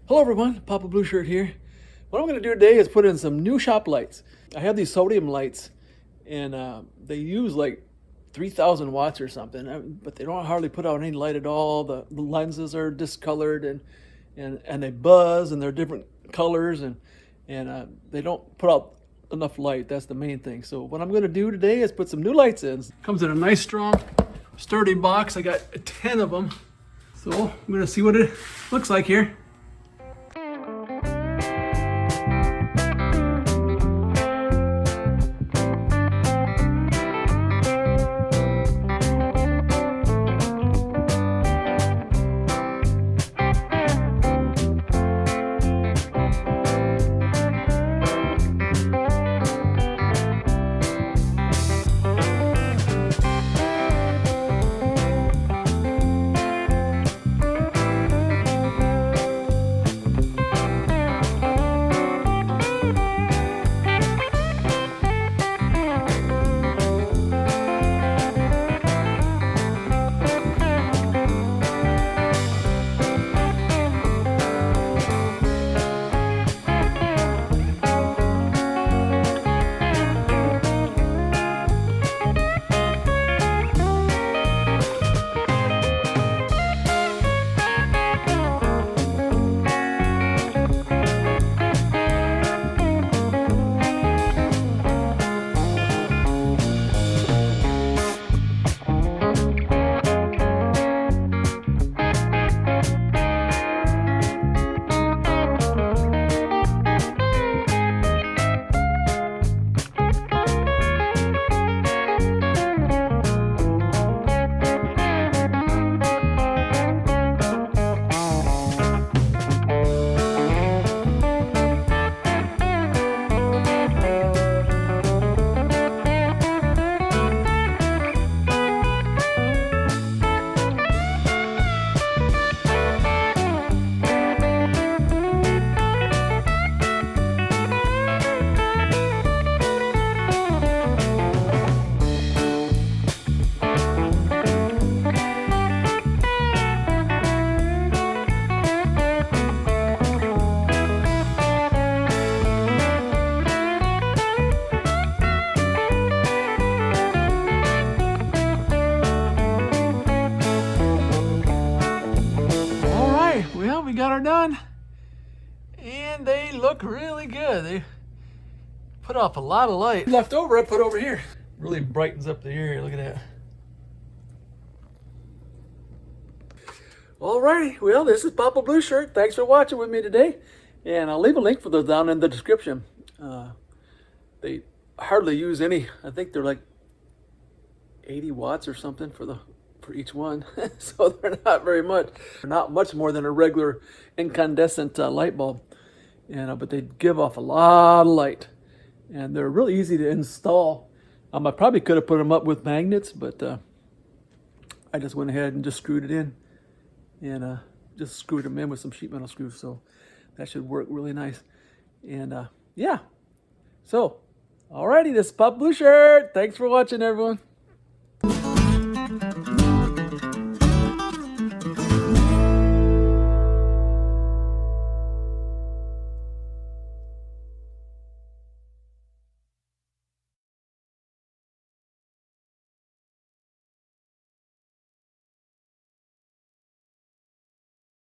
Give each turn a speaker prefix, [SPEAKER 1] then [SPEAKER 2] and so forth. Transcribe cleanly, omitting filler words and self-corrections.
[SPEAKER 1] Hello everyone, Papa Blue Shirt here. What I'm going to do today is put in some new shop lights. I have these sodium lights and they use like 3,000 watts or something, but they don't hardly put out any light at all. The lenses are discolored and they buzz and they're different colors and they don't put out enough light. That's the main thing. So what I'm going to do today is put some new lights in. Comes in a nice strong sturdy box. I got 10 of them. So I'm going to see what it looks like here. Well, we got her done and they look really good. They put off a lot of light. Left over, I put over here. Really brightens up the area. Look at that. Alrighty, well, this is Papa Blue Shirt. Thanks for watching with me today. And I'll leave a link for those down in the description. They hardly use any. I think they're like 80 watts or something for each one. So they're not very much. They're not much more than a regular incandescent light bulb. And but they give off a lot of light. And they're really easy to install. I probably could have put them up with magnets, but I just went ahead and just screwed it in. And just screwed them in with some sheet metal screws. So that should work really nice. And yeah. So, alrighty, this is Papa Blue Shirt. Thanks for watching, everyone.